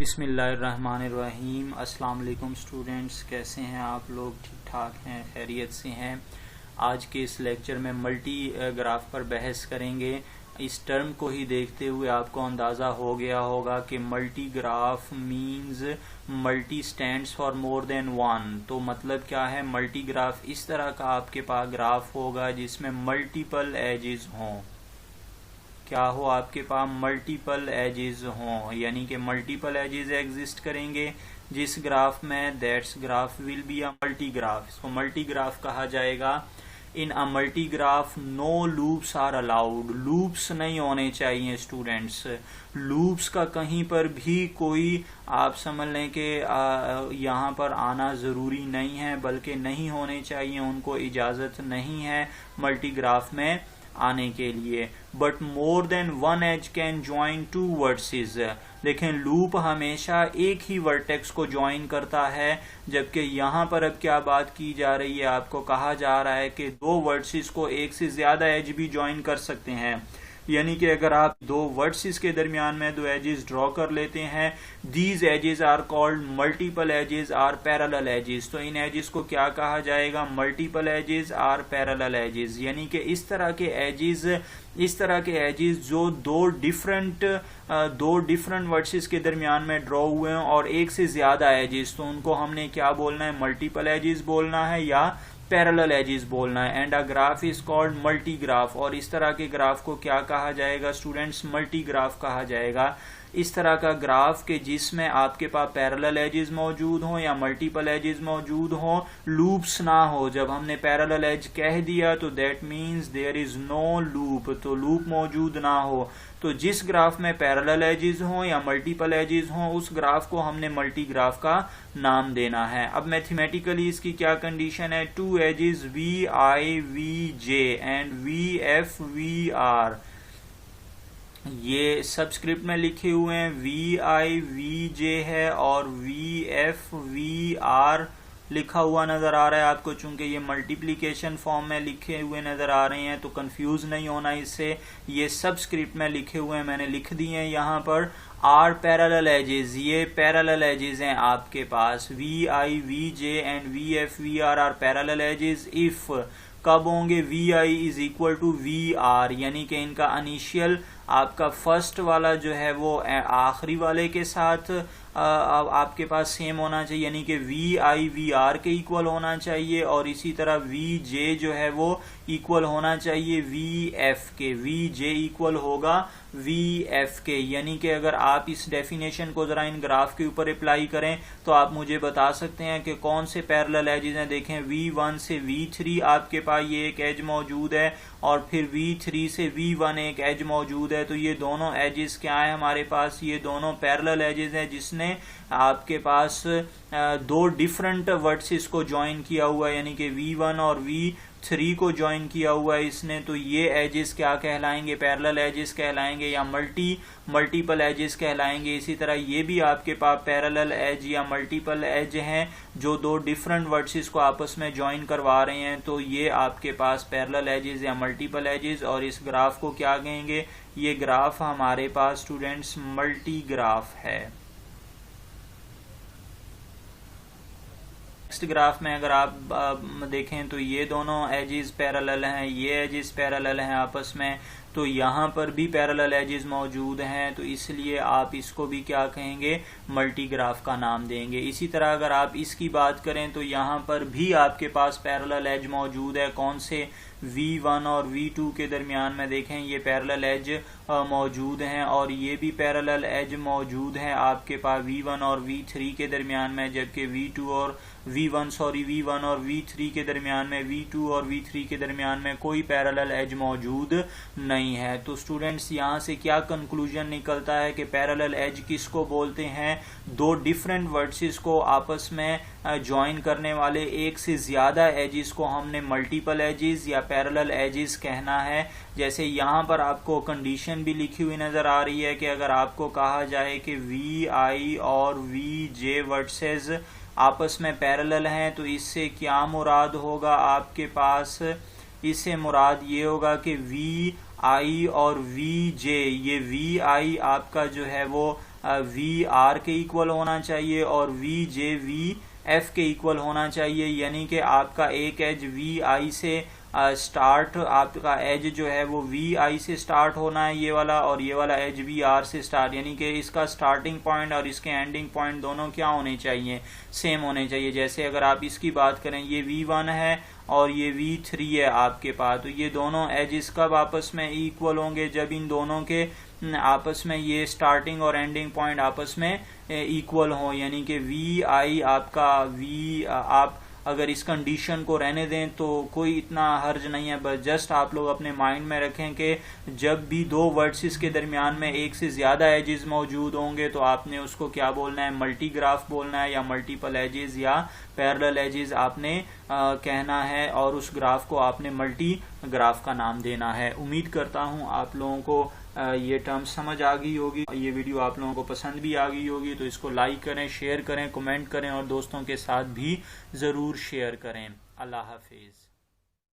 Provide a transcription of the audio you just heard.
बिस्मिल्लाहिर्रहमानिर्रहीम। अस्सलाम वालेकुम स्टूडेंट्स, कैसे हैं आप लोग? ठीक ठाक हैं, खैरियत से हैं। आज के इस लेक्चर में मल्टी ग्राफ पर बहस करेंगे। इस टर्म को ही देखते हुए आपको अंदाज़ा हो गया होगा कि multi graph means multi stands for more than one. तो मतलब क्या है? मल्टी ग्राफ इस तरह का आपके पास ग्राफ होगा जिसमें मल्टीपल एजेस हों। क्या हो? आपके पास मल्टीपल एजेस हों, यानी कि मल्टीपल एजेस एग्जिस्ट करेंगे जिस ग्राफ में, that's graph will be a multi graph. इसको मल्टी ग्राफ कहा जाएगा। In a multi graph no loops are allowed. Loops नहीं होने चाहिए स्टूडेंट्स। लूप्स का कहीं पर भी कोई आप समझ लें कि यहाँ पर आना ज़रूरी नहीं है, बल्कि नहीं होने चाहिए, उनको इजाज़त नहीं है मल्टी ग्राफ में आने के लिए। But more than one edge can join two vertices. देखें, लूप हमेशा एक ही वर्टेक्स को ज्वाइन करता है, जबकि यहाँ पर अब क्या बात की जा रही है? आपको कहा जा रहा है कि दो वर्सेस को एक से ज्यादा एज भी ज्वाइन कर सकते हैं। यानी कि अगर आप दो वर्सेस के दरमियान में दो एजेस ड्रॉ कर लेते हैं, these edges are called multiple edges are parallel edges. तो इन एजेस को क्या कहा जाएगा? Multiple edges are parallel edges. यानी कि इस तरह के एजेस जो दो डिफरेंट वर्सेस के दरमियान में ड्रॉ हुए हैं और एक से ज्यादा एजेस, तो उनको हमने क्या बोलना है? मल्टीपल एजेस बोलना है या पैरेलल एजेस बोलना है। And a graph is called multi graph. और इस तरह के ग्राफ को क्या कहा जाएगा स्टूडेंट्स? मल्टी ग्राफ कहा जाएगा। इस तरह का ग्राफ के जिसमें आपके पास पैरेलल एजेस मौजूद हो या मल्टीपल एजेस मौजूद हो, लूप्स ना हो। जब हमने पैरेलल एज कह दिया तो that means there is no loop, तो लूप मौजूद ना हो। तो जिस ग्राफ में पैरेलल एजेस हो या मल्टीपल एजेस हो, उस ग्राफ को हमने मल्टी ग्राफ का नाम देना है। अब मैथमेटिकली इसकी क्या कंडीशन है? Two edges V I V J and V F V R, ये सबस्क्रिप्ट में लिखे हुए हैं। वी आई वी जे है और वी एफ वी आर लिखा हुआ नजर आ रहा है आपको। चूंकि ये मल्टीप्लिकेशन फॉर्म में लिखे हुए नजर आ रहे हैं तो कंफ्यूज नहीं होना इससे। ये सबस्क्रिप्ट में लिखे हुए हैं, मैंने लिख दिए हैं यहाँ पर। आर पैरेलल एजेस, ये पैरेलल एजेस हैं आपके पास। V I V J and V F V R parallel edges if कब होंगे? V I is equal to V R, यानी कि इनका इनिशियल आपका फर्स्ट वाला जो है वो आखिरी वाले के साथ आपके पास सेम होना चाहिए, यानी कि वी आई वी आर के इक्वल होना चाहिए। और इसी तरह वी जे जो है वो इक्वल होना चाहिए वी एफ के। वी जे इक्वल होगा वी एफ के। यानी कि अगर आप इस डेफिनेशन को जरा इन ग्राफ के ऊपर अप्लाई करें तो आप मुझे बता सकते हैं कि कौन से पैरेलल एजेस हैं। देखें, V1 से V3 आपके पास ये एक एज मौजूद है और फिर V3 से V1 एक एज मौजूद है। तो ये दोनों एजेस क्या है हमारे पास? ये दोनों पैरेलल एजेस हैं जिसने आपके पास दो डिफरेंट वर्सेस को ज्वाइन किया हुआ है, यानी कि V1 और V3 को ज्वाइन किया हुआ है इसने। तो ये एजेस क्या कहलाएंगे? पैरेलल एजेस कहलाएंगे या मल्टीपल एजेस कहलाएंगे। इसी तरह ये भी आपके पास पैरेलल एज या मल्टीपल एज हैं जो दो डिफरेंट वर्सेस को आपस में ज्वाइन करवा रहे हैं। तो ये आपके पास पैरेलल एजेस या मल्टीपल एजेस। और इस ग्राफ को क्या कहेंगे? ये ग्राफ हमारे पास स्टूडेंट्स मल्टी ग्राफ है। नेक्स्ट ग्राफ में अगर आप देखें तो ये दोनों एजेस पैरेलल हैं, ये एजेस पैरेलल हैं आपस में। तो यहाँ पर भी पैरेलल एजेस मौजूद हैं, तो इसलिए आप इसको भी क्या कहेंगे? मल्टी ग्राफ का नाम देंगे। इसी तरह अगर आप इसकी बात करें तो यहाँ पर भी आपके पास पैरेलल एज मौजूद है। कौन से? V1 और V2 के दरमियान में देखें ये पैरेलल एज मौजूद हैं और ये भी पैरेलल एज मौजूद है आपके पास V1 और V3 के दरमियान में, जबकि V1 और V3 के दरमियान में, V2 और V3 के दरमियान में कोई पैरेलल एज मौजूद नहीं है। तो स्टूडेंट्स यहाँ से क्या कंक्लूजन निकलता है कि पैरेलल एज किसको बोलते हैं? दो डिफरेंट वर्सेस को आपस में ज्वाइन करने वाले एक से ज्यादा एजेस को हमने मल्टीपल एजेस या पैरेलल एजेस कहना है। जैसे यहाँ पर आपको कंडीशन भी लिखी हुई नजर आ रही है कि अगर आपको कहा जाए कि वी आई और वी जे वर्सेस आपस में पैरेलल हैं, तो इससे क्या मुराद होगा आपके पास? इससे मुराद ये होगा कि वी आई और वी जे, ये वी आई आपका जो है वो वी आर के इक्वल होना चाहिए और वी जे वी एफ के इक्वल होना चाहिए, यानी कि आपका एक एज वी आई से स्टार्ट, आपका एज जो है वो वी आई से स्टार्ट होना है ये वाला, और ये वाला एज वी आर से स्टार्ट, यानी कि इसका स्टार्टिंग पॉइंट और इसके एंडिंग पॉइंट दोनों क्या होने चाहिए, सेम होने चाहिए। जैसे अगर आप इसकी बात करें, ये V1 है और ये V3 है आपके पास, तो ये दोनों एजेस कब आपस में इक्वल होंगे, जब इन दोनों के आपस में ये स्टार्टिंग और एंडिंग पॉइंट आपस में इक्वल हो, यानी कि वी आई आपका वी, आप अगर इस कंडीशन को रहने दें तो कोई इतना हर्ज नहीं है, बस जस्ट आप लोग अपने माइंड में रखें कि जब भी दो वर्ड्स के दरमियान में एक से ज्यादा एजेस मौजूद होंगे तो आपने उसको क्या बोलना है, मल्टी ग्राफ बोलना है, या मल्टीपल एजेस या पैरेलल एजेस आपने कहना है, और उस ग्राफ को आपने मल्टी ग्राफ का नाम देना है। उम्मीद करता हूं आप लोगों को ये टर्म समझ आ गई होगी, ये वीडियो आप लोगों को पसंद भी आ गई होगी, तो इसको लाइक करें, शेयर करें, कमेंट करें और दोस्तों के साथ भी ज़रूर शेयर करें। अल्लाह हाफिज़।